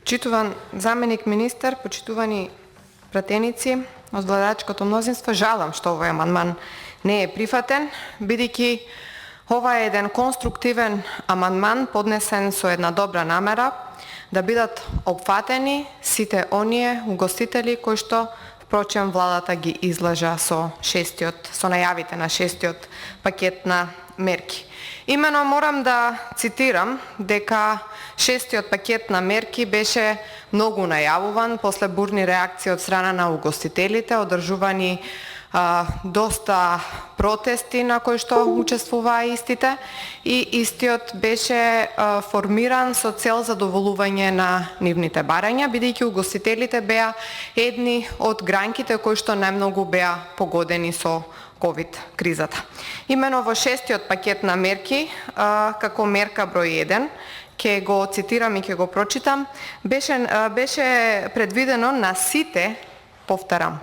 Почитуван заменик министар, почитувани пратеници од владачкото мнозинство, жалам што овој амандман не е прифатен, бидејќи ова е еден конструктивен амандман поднесен со една добра намера да бидат опфатени сите оние угостители кои што впрочем владата ги излажа со најавите на шестиот пакет на мерки. Имено морам да цитирам дека шестиот пакет на мерки беше многу најавуван после бурни реакции од страна на угостителите, одржувани доста протести на кои што учествуваа истите и истиот беше формиран со цел задоволување на нивните барања, бидејќи угостителите беа едни од гранките кои што најмногу беа погодени со ковид кризата. Имено во шестиот пакет на мерки, како мерка број 1, ќе го цитирам и ќе го прочитам, беше предвидено на сите, повторам,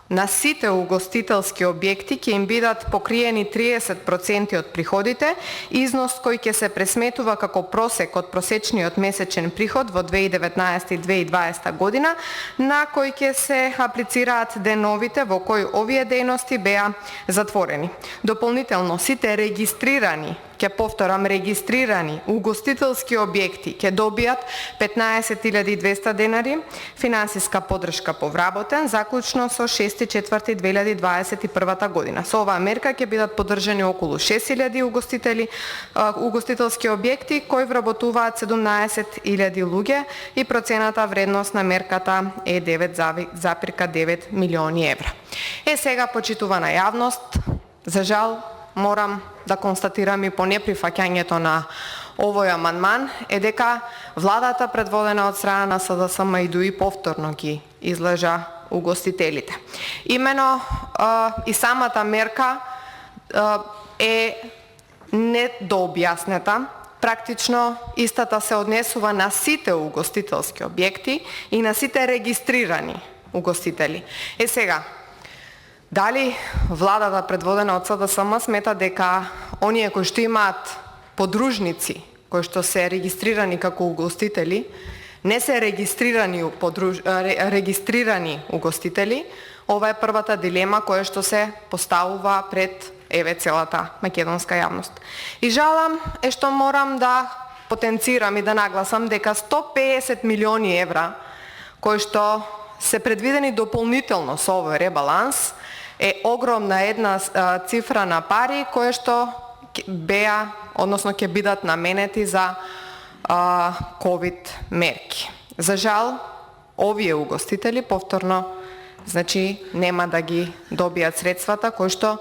на сите угостителски објекти ќе им бидат покриени 30% од приходите, износ кој ќе се пресметува како просек од просечниот месечен приход во 2019 и 2020 година, на кој ќе се аплицираат деновите во кои овие дејности беа затворени. Дополнително, сите регистрирани, ќе повторам, регистрирани угостителски објекти ќе добијат 15.200 денари финансиска поддршка по вработен, заклучно со 6.4.2021 година. Со оваа мерка ќе бидат поддржани околу 6.000 угостителски објекти кои вработуваат 17.000 луѓе и процената вредност на мерката е 9,9 милиони евра. Сега, почитувана јавност, за жал морам да констатирам и по неприфаќањето на овој амандман е дека владата предводена од страна на СДСМ и ДУИ повторно ги излажа угостителите. Имено и самата мерка е недообјаснета. Практично истата се однесува на сите угостителски објекти и на сите регистрирани угостители. Сега, дали владата предводена од СДСМ смета дека оние кои што имаат подружници, кои што се регистрирани како угостители, не се регистрирани угостители? Ова е првата дилема која што се поставува пред целата македонска јавност. И жалам е што морам да потенцирам и да нагласам дека 150 милиони евра кои што се предвидени дополнително со овој ребаланс е огромна една цифра на пари кои што беа, односно ќе бидат наменети за ковид мерки. За жал, овие угостители повторно нема да ги добијат средствата кои што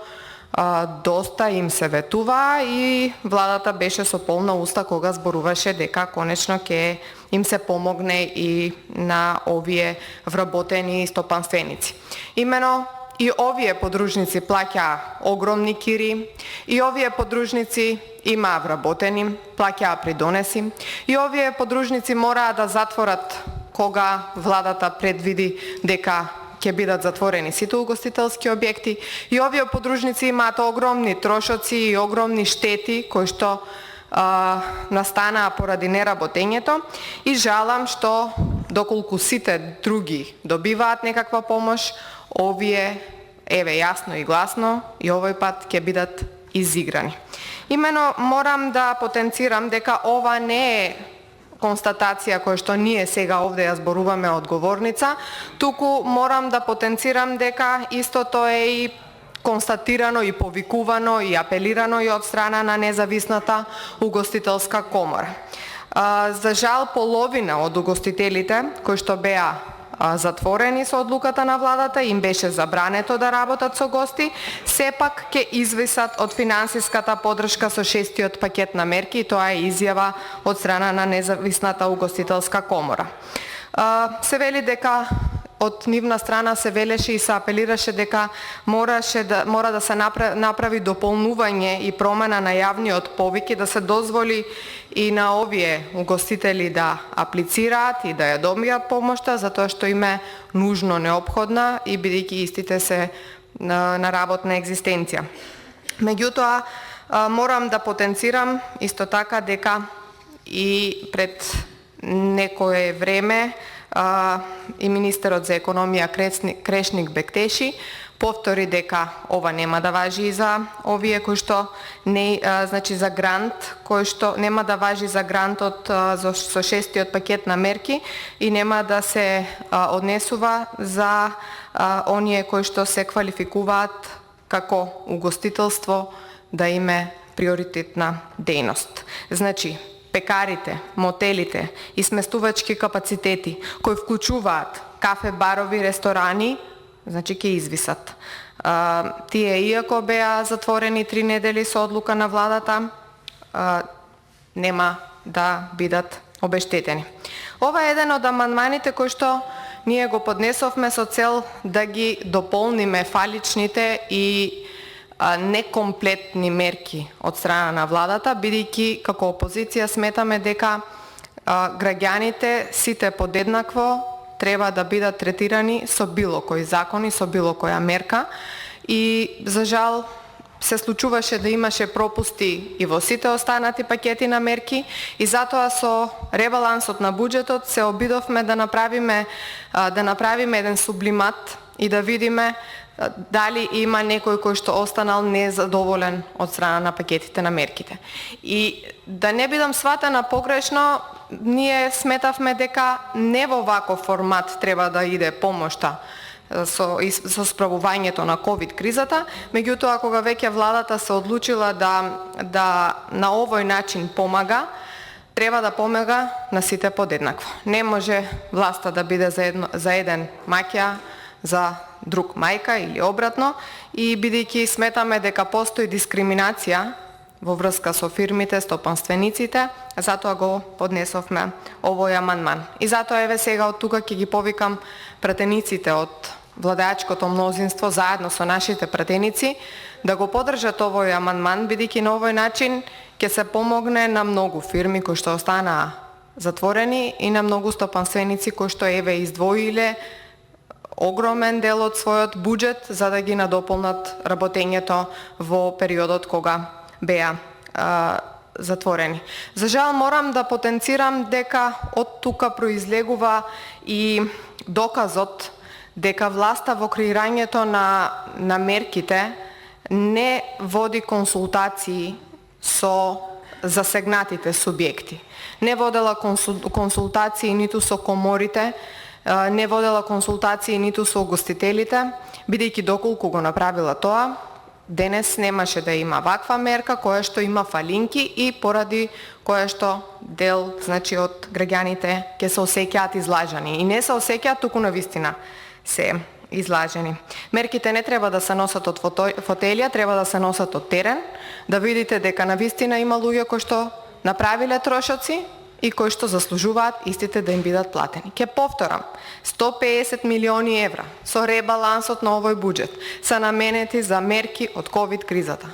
доста им се ветува и владата беше со полна уста кога зборуваше дека конечно ќе им се помогне и на овие вработени стопанственици. Имено и овие подружници плаќаа огромни кири, и овие подружници имаа вработени, плаќаа придонеси, и овие подружници мораа да затворат кога владата предвиди дека ќе бидат затворени сите угостителски објекти, и овие подружници имаат огромни трошоци и огромни штети кои што настанаа поради неработењето, и жалам што доколку сите други добиваат некаква помош, овие, јасно и гласно, и овој пат ќе бидат изиграни. Имено морам да потенцирам дека ова не е констатација која што ние сега овде ја зборуваме од говорница, туку морам да потенцирам дека истото е и констатирано и повикувано и апелирано и од страна на независната угостителска комора. За жал, половина од угостителите кои што беа затворени со одлуката на владата, им беше забрането да работат со гости, сепак ќе извисат од финансиската поддршка со шестиот пакет на мерки, и тоа е изјава од страна на независната угостителска комора. Се вели дека од нивна страна се велеше и се апелираше дека мора да се направи дополнување и промена на јавниот повик и да се дозволи и на овие угостители да аплицираат и да ја добијат помошта, затоа што им е нужно неопходна и бидејќи истите се на работна екзистенција. Меѓутоа, морам да потенцирам исто така дека и пред некое време и министерот за економија Крешник Бектеши повтори дека ова нема да важи и за овие кои што не значи за грант кој што нема да важи за грантот со шестиот пакет на мерки и нема да се однесува за оние кои што се квалификуваат како угостителство да име приоритетна дејност. Значи, пекарите, мотелите и сместувачки капацитети кои вклучуваат кафе, барови, ресторани, значи ќе извисат. Тие иако беа затворени 3 недели со одлука на владата, нема да бидат обештетени. Ова е еден од амандманите кои што ние го поднесовме со цел да ги дополниме фаличните и некомплетни мерки од страна на владата, бидејќи како опозиција сметаме дека граѓаните сите подеднакво треба да бидат третирани со било кој закон и со било која мерка и за жал се случуваше да имаше пропусти и во сите останати пакети на мерки и затоа со ребалансот на буџетот се обидовме да направиме еден сублимат и да видиме дали има некој кој што останал незадоволен од страна на пакетите на мерките. И да не бидам сватена погрешно, ние сметавме дека не во ваков формат треба да иде помошта со справувањето на ковид кризата, меѓутоа кога веќе владата се одлучила да на овој начин помага, треба да помага на сите подеднакво. Не може власта да биде за еден маќа, за друг мајка или обратно, и бидејќи сметаме дека постои дискриминација во врска со фирмите, стопанствениците, затоа го поднесовме овој амандман. И затоа еве сега од тука ќе ги повикам пратениците од владеачкото мнозинство заедно со нашите пратеници да го поддржат овој амандман, бидејќи на овој начин ќе се помогне на многу фирми кои што останаа затворени и на многу стопанственици кои што еве издвоиле огромен дел од својот буџет за да ги надополнат работењето во периодот кога беа затворени. За жал морам да потенцирам дека од тука произлегува и доказот дека власта во креирањето на мерките не води консултации со засегнатите субјекти. Не водела консултации ниту со коморите, не водела консултации ниту со угостителите, бидејќи доколку го направила тоа, денес немаше да има ваква мерка која што има фалинки и поради која што дел значи од граѓаните ќе се осеќаат излажани. И не се осеќаат, туку навистина се излажени. Мерките не треба да се носат од фотелја, треба да се носат од терен, да видите дека навистина има луѓе кои што направиле трошоци и кои што заслужуваат истите да им бидат платени. Ке повторам, 150 милиони евра со ребалансот на овој буџет се наменети за мерки од ковид кризата.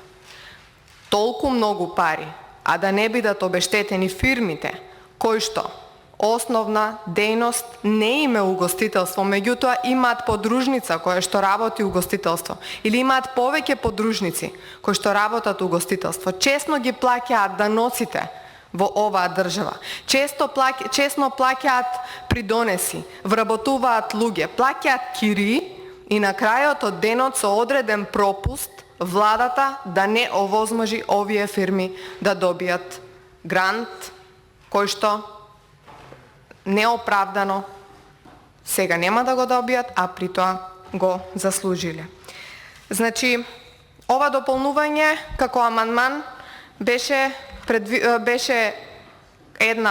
Толку многу пари, а да не бидат обештетени фирмите кои што основна дејност не име угостителство, меѓутоа имаат подружница која што работи угостителство или имаат повеќе подружници кои што работат угостителство. Честно ги плаќаат даноците во оваа држава. Честно плаќаат придонеси, вработуваат луѓе, плаќаат кири и на крајот од денот со одреден пропуст владата да не овозможи овие фирми да добијат грант кој што неоправдано сега нема да го добијат, а при тоа го заслужиле. Значи, ова дополнување како амандман беше еден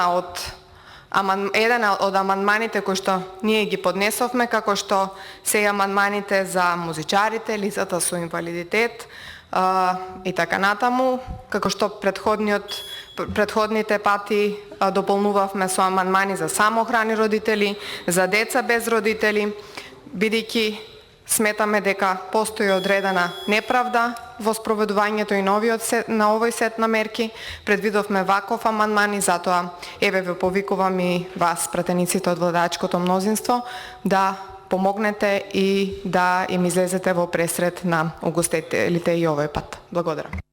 од амандманите кои што ние ги поднесовме, како што се и амандманите за музичарите, лицата со инвалидитет и така натаму, како што предходните пати дополнувавме со амандмани за самохрани родители, за деца без родители, бидејќи сметаме дека постои одредена неправда во спроведувањето и на овој сет на мерки. Предвидовме ваков амандман и затоа еве ве повикувам и вас, пратениците од владеачкото мнозинство, да помогнете и да им излезете во пресред на угостителите и овој пат. Благодарам.